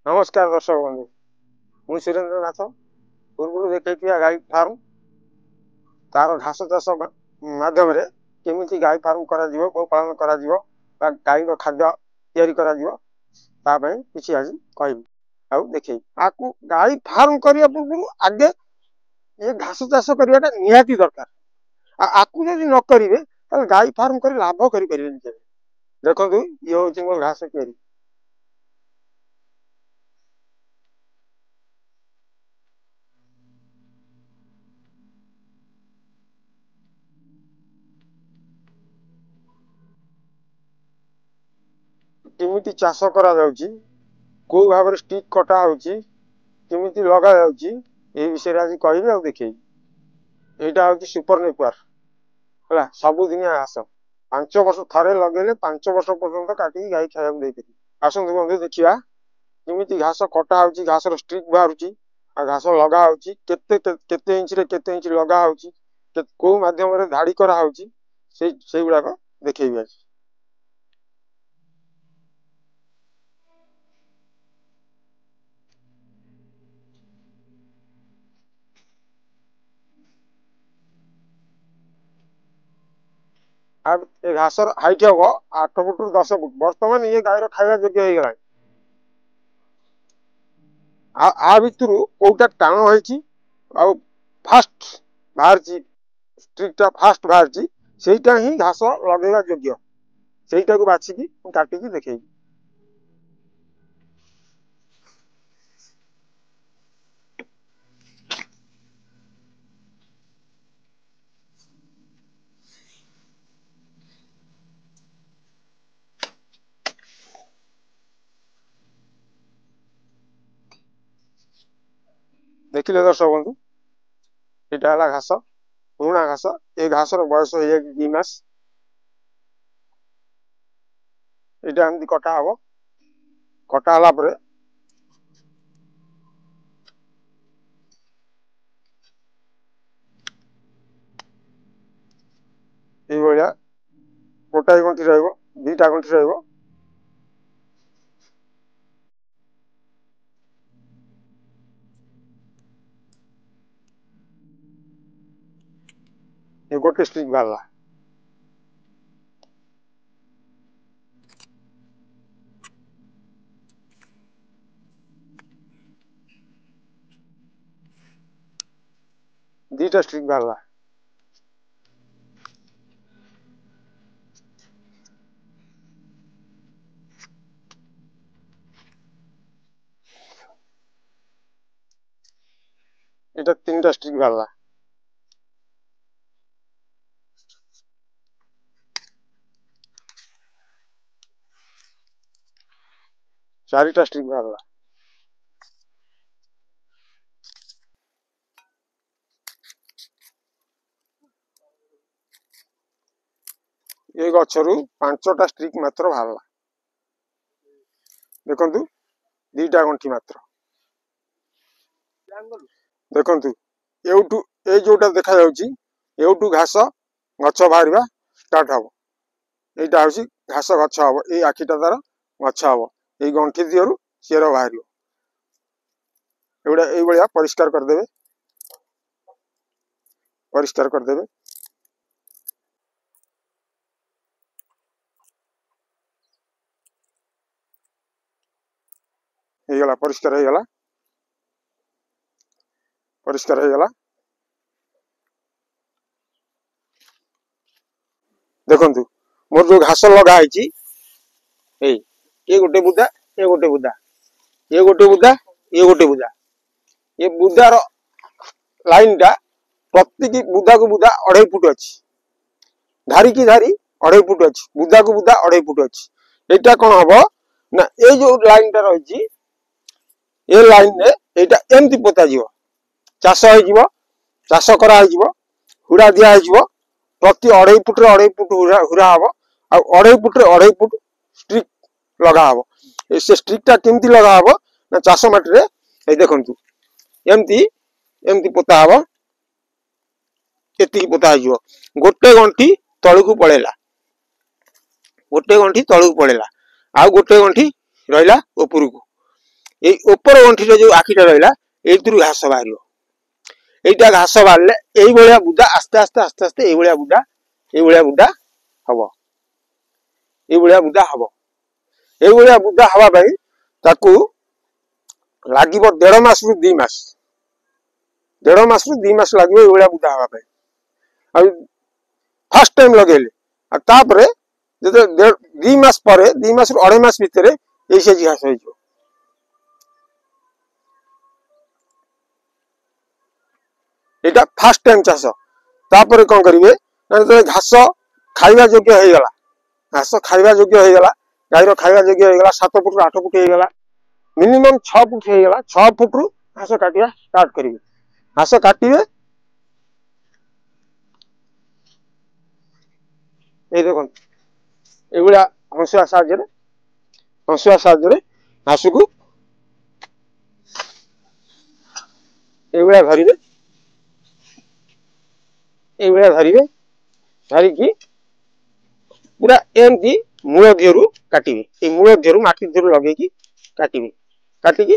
नमस्कार दर्शक बंधु मुझे सुरेंद्र नाथ पूर्व देखी गाई फार्म तार घास चाष मध्यम केमी गाई फार्म गोपालन गाई खाद्य कि आज कह देखे गाई फार्म करने पूर्व आगे ये घास चाष करवाटा निहाती दरकार आपको जब न करेंगे गाई फार्म कर लाभ करें देखो ये हूँ मोर घास तैयारी केमिति चाष करा जाउची को भाव स्टिक कटा होची केमिति लगा जाउची ए विषय आज कहबे आ देखै एटा होची सुपर नेटवर्क हला सब दिन घास 5 वर्ष थरे लगेले 5 वर्ष पर्यंत काटी गाई खाया दे परी आसंतु बंधु देखिया केमिति घास कटा होची घास रो स्टिक बाहरुची आ घास लगा होची केते इंच रे केते इंच लगा होची को माध्यम रे धाड़ी करा होची से गुडा को देखैबी आज अब ए घासर हाइट हम 8 फुट 10 फुट बर्तमान ये गायर खाଇବା योग्य हो गला आ भितरु कोटा टाण होईची आ फास्ट बाहरची स्ट्रिकटा फास्ट बाहरची सेटा ही घास लगेगा योग्य सेटा को बाछि की काटी की देखै देखिले दर्शक बंधु एटा हला घास पुराना घास ए घास रो बयस हो 2 मास एटा हमदी कटा हबो कटा हला परे ए बळिया गोटाई गंठी रहइबो दुईटा गंठी रहइबो ये गोटे स्टिक बाला दुईटा स्टिक बाला एटा 3टा स्टिक बाला चारिटा स्टिक बाला ये गछरु 5टा स्ट्रिक मात्र बाहरला देखंतु 2टा गंठी मात्र देखंतु एउटू ए जोटा देखा जाउची एउटू घास गछ बाहरिबा स्टार्ट हबो एटा होसी घास गछ हबो ए आखिटा तार गछ हबो ए गंठी दियरु सेरो बाहरिबो एउडा ए बळिया परिष्कार कर देबे हे गला परिष्कार हो गला देखंतु मोर जो घास लगा आइची ए गोटे बुदा ए गोटे बुदा ये गोटे बुदा ये गोटे बुदा ये बुदार लाइन टा प्रत्येक बुदा को बुदा 2.5 फुट अच्छी धारी की धारी 2.5 फुट अच्छी बुदा को बुदा 2.5 फुट अच्छी एटा कौन हम ना ये जो लाइन टा रही ये लाइन रे एटा एमती पोता जीव चाष हो चाष करा हुड़ा दिया प्रति 2.5 फुट रे 2.5 फुट हुरा हम आ 2.5 फुट रे 2.5 फुट स्ट्रिक लगा हम से स्ट्रिक टा केमती लगा हम ना चाष माटी रे ए देखंतु एमती एमती पोता हम एति पोता हो गोटे गंठी तळकू पळेला गोटे गंठी तळकू पळेला आ गोटे गंठी रहिला ऊपर को এই উপর গଣ୍ଠିର ଯୋଉ ଆଖିଟା ରହିଲା ଏଇଥିରୁ ଘାସ ବାହାରିବ। এইটা ଘାସ ବାହାରିଲେ এইଭଳିଆ ବୁଦା ଆସ୍ତେ ଆସ୍ତେ ଆସ୍ତେ ଆସ୍ତେ এইଭଳିଆ ବୁଦା ହବ। এইଭଳିଆ ବୁଦା ହବ। এইଭଳିଆ ବୁଦା ହବା ପାଇଁ ତାକୁ ଲାଗିବ 1.5 ମାସରୁ 2 ମାସ। 1.5 ମାସରୁ 2 ମାସ ଲାଗିବ এইଭଳିଆ ବୁଦା ହବା ପାଇଁ। ଆଉ ଫାର୍ଷ୍ଟ ଟାଇମ ଲଗେଇଲେ ଆଉ ତାପରେ ଯେତେ 2 ମାସ ପରେ 2 ମାସରୁ 2.5 ମାସ ଭିତରେ ଏଇ ସାଇଜ ଘାସ ହେଇଯିବ। এটা ফার্স্ট টাইম চাষ। তারপরে কোন করিবে না ঘাস খাইবা যোগ্য হয়ে গলা, ঘাস খাইবা যোগ্য হয়ে গলা, গাইর খাইবা যোগ্য হয়ে গলা, 7 ফুট 8 ফুট হয়ে গলা, মিনিমম 6 ফুট হয়ে গলা, 6 ফুট রু ঘাস কাটিবা স্টার্ট করিবে। ঘাস কাটিবে এই দেখুন এগুলা হংসুয়া সাহায্যে ঘাসକୁ এইগুলা ধরিবে, এইগুলা ধরিবে, ଧରିକି ପୁରା ଏମିତି ମୂଳ ଦିହରୁ କାଟିବେ। ଏଇ ମୂଳ ଦିହରୁ ମାଟି ଦିହରୁ ଲଗେଇକି କାଟିବେ। କାଟିକି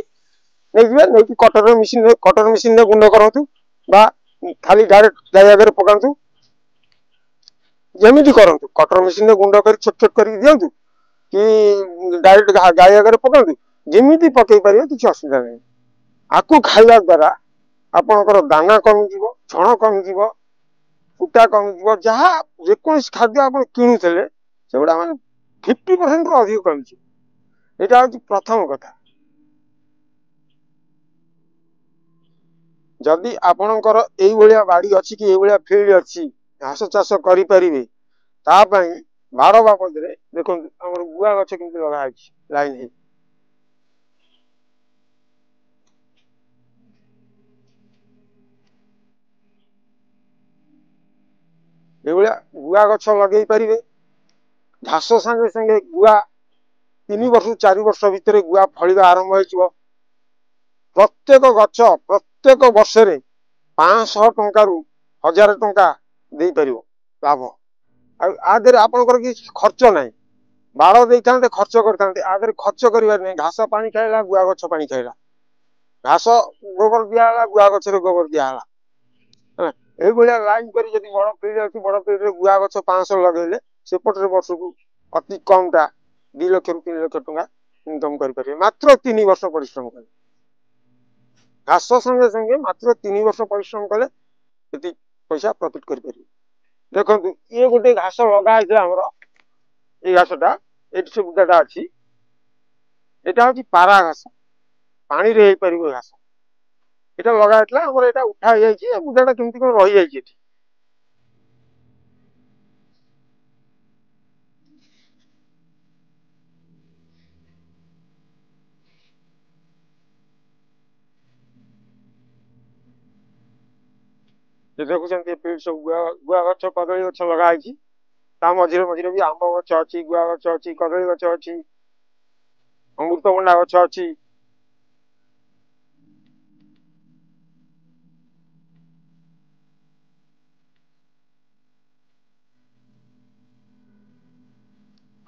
ନେଇଯିବେ, ନେଇକି କଟର ମେସିନରେ ଗୁଣ୍ଡ କରନ୍ତୁ ବା ଖାଲି ଡାଇରେକ୍ଟ ଗାଈ ଆଗରେ ପକାନ୍ତୁ, ଯେମିତି କରନ୍ତୁ। କଟର ମେସିନରେ ଗୁଣ୍ଡ କରି ଛୋଟ ଛୋଟ କରିକି ଦିଅନ୍ତୁ କି ଡାଇରେକ୍ଟ ଗାଈ ଆଗରେ ପକାନ୍ତୁ, ଯେମିତି ପକେଇ ପାରିବେ କିଛି ଅସୁବିଧା ନାହିଁ। ଆକୁ ଖାଇବା ଦ୍ୱାରା ଆପଣଙ୍କର ଦାନା କମିଯିବ, ଛଣ କମିଯିବ, କୁଟା କମିଯିବ, ଯାହା ଯେକୌଣସି ଖାଦ୍ୟ ଆପଣ କିଣୁଥିଲେ ସେଗୁଡ଼ା ମାନେ 50% ରୁ ଅଧିକ କମିଯିବ। ଏଇଟା ହଉଛି ପ୍ରଥମ କଥା। ଯଦି ଆପଣଙ୍କର ଏଇଭଳିଆ ବାଡି ଅଛି କି ଏଇଭଳିଆ ଫିଲ୍ଡ ଅଛି ଘାସ ଚାଷ କରିପାରିବେ, ତା ପାଇଁ ବାଡ଼ ବାବଦରେ ଦେଖନ୍ତୁ ଆମର ଗୁଆ ଗଛ କେମିତି ଲଗା ହେଇଛି ଲାଇନ ହେଇ। ଏଇଭଳିଆ ଗୁଆ ଗଛ ଲଗେଇ ପାରିବେ। ଘାସ ସାଙ୍ଗେ ସାଙ୍ଗେ ଗୁଆ 3 ବର୍ଷରୁ 4 ବର୍ଷ ଭିତରେ ଗୁଆ ଫଳିବା ଆରମ୍ଭ ହେଇଯିବ। ପ୍ରତ୍ୟେକ ଗଛ ପ୍ରତ୍ୟେକ ବର୍ଷରେ 500 ଟଙ୍କାରୁ 1000 ଟଙ୍କା ଦେଇପାରିବ ଲାଭ। ଆଉ ଆ ଦେହରେ ଆପଣଙ୍କର କିଛି ଖର୍ଚ୍ଚ ନାହିଁ। ବାଡ଼ ଦେଇଥାନ୍ତେ, ଖର୍ଚ୍ଚ କରିଥାନ୍ତେ, ଆ ଦେହରେ ଖର୍ଚ୍ଚ କରିବାର ନାହିଁ। ଘାସ ପାଣି ଖାଇଲା, ଗୁଆ ଗଛ ପାଣି ଖାଇଲା, ଘାସ ଗୋବର ଦିଆହେଲା, ଗୁଆ ଗଛରେ ଗୋବର ଦିଆହେଲା। এইଭଳିଆ ଲାଇନ କରି ଯଦି ବଡ଼ ଫିଲ୍ଡ ଅଛି, ବଡ଼ ଫିଲ୍ଡରେ ଗୁଆ ଗଛ 500 ଲଗେଇଲେ ସେପଟରେ ବର୍ଷକୁ ଅତି କମଟା 2 ଲକ୍ଷରୁ 3 ଲକ୍ଷ ଟଙ୍କା ଇନକମ କରିପାରିବେ ମାତ୍ର 3 ବର୍ଷ ପରିଶ୍ରମ କଲେ। ଘାସ ସାଙ୍ଗେ ସାଙ୍ଗେ ମାତ୍ର 3 ବର୍ଷ ପରିଶ୍ରମ କଲେ ଏତିକି ପଇସା ପ୍ରଫିଟ କରିପାରିବେ। ଦେଖନ୍ତୁ ଇଏ ଗୋଟେ ଘାସ ଲଗା ହେଇଥିଲା ଆମର, ଏଇ ଘାସଟା ଏଠି ସେ ବୁଦାଟା ଅଛି, এটা ହଉଛି ପାରା ଘାସ, ପାଣିରେ ହେଇପାରିବ ଘାସ। এটা ଲଗା ହେଇଥିଲା ଆମର, ଏଇଟା ଉଠା ହେଇଯାଇଛି। ଏ ବୁଦାଟା କେମିତି କଣ ରହିଯାଇଛି ଏଠି। ଦେଖୁଛନ୍ତି ଏ ଫିଲ୍ଡ ସବୁ ଗୁଆ ଗଛ, କଦଳୀ ଗଛ ଲଗା ହେଇଛି। ତା ମଝିରେ ମଝିରେ ବି ଆମ୍ବ ଗଛ ଅଛି, ଗୁଆ ଗଛ ଅଛି, କଦଳୀ ଗଛ ଅଛି, ଅମୃତଭଣ୍ଡା ଗଛ ଅଛି।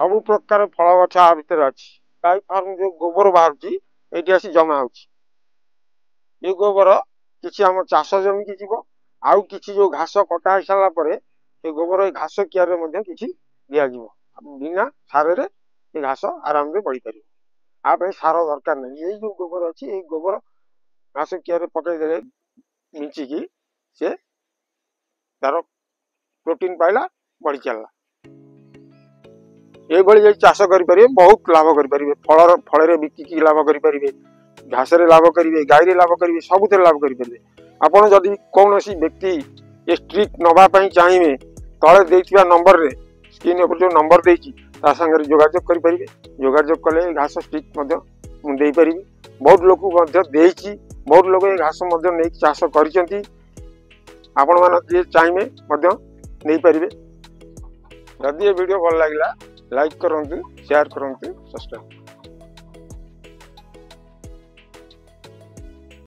ସବୁ ପ୍ରକାର ଫଳ ଗଛ ଆ ଭିତରେ ଅଛି। ଗାଈ ଫାର୍ମ ଯୋଉ ଗୋବର ବାହାରୁଛି ଏଇଠି ଆସି ଜମା ହଉଛି। ଏ ଗୋବର କିଛି ଆମ ଚାଷ ଜମିକି ଯିବ, ଆଉ କିଛି ଯୋଉ ଘାସ କଟା ହେଇସାରିଲା ପରେ ସେ ଗୋବର ଏଇ ଘାସ କିଆରରେ ମଧ୍ୟ କିଛି ଦିଆଯିବ। ବିନା ସାରରେ ଏ ଘାସ ଆରାମରେ ବଢିପାରିବ। ଆ ପାଇଁ ସାର ଦରକାର ନାହିଁ। ଏଇ ଯୋଉ ଗୋବର ଅଛି, ଏଇ ଗୋବର ଘାସ କିଆରରେ ପକେଇଦେଲେ ମିଞ୍ଚିକି ସେ ତାର ପ୍ରୋଟିନ ପାଇଲା, ବଢି ଚାଲିଲା। এইଭଳି ଯଦି ଚାଷ କରିପାରିବେ ବହୁତ ଲାଭ କରିପାରିବେ। ଫଳରେ ବିକିକି ଲାଭ କରିପାରିବେ, ଘାସରେ ଲାଭ କରିବେ, ଗାଈରେ ଲାଭ କରିବେ, ସବୁଥିରେ ଲାଭ କରିପାରିବେ। ଆପଣ ଯଦି କୌଣସି ବ୍ୟକ୍ତି ଏ ଷ୍ଟ୍ରିକ୍ ନେବା ପାଇଁ ଚାହିଁବେ, ତଳେ ଦେଇଥିବା ନମ୍ବରରେ, ସ୍କ୍ରିନ୍ ଉପରେ ଯେଉଁ ନମ୍ବର ଦେଇଛି ତା ସାଙ୍ଗରେ ଯୋଗାଯୋଗ କରିପାରିବେ। ଯୋଗାଯୋଗ କଲେ ଘାସ ଷ୍ଟ୍ରିକ୍ ମଧ୍ୟ ମୁଁ ଦେଇପାରିବି। ବହୁତ ଲୋକ ମଧ୍ୟ ଦେଇଛି, ବହୁତ ଲୋକ ଏ ଘାସ ମଧ୍ୟ ନେଇକି ଚାଷ କରିଛନ୍ତି। ଆପଣମାନେ ଯିଏ ଚାହିଁବେ ମଧ୍ୟ ନେଇପାରିବେ। ଯଦି ଏ ଭିଡ଼ିଓ ଭଲ ଲାଗିଲା ଲାଇକ୍ କରନ୍ତୁ, ସେୟାର କରନ୍ତୁ, ସବସ୍କ୍ରାଇବ୍।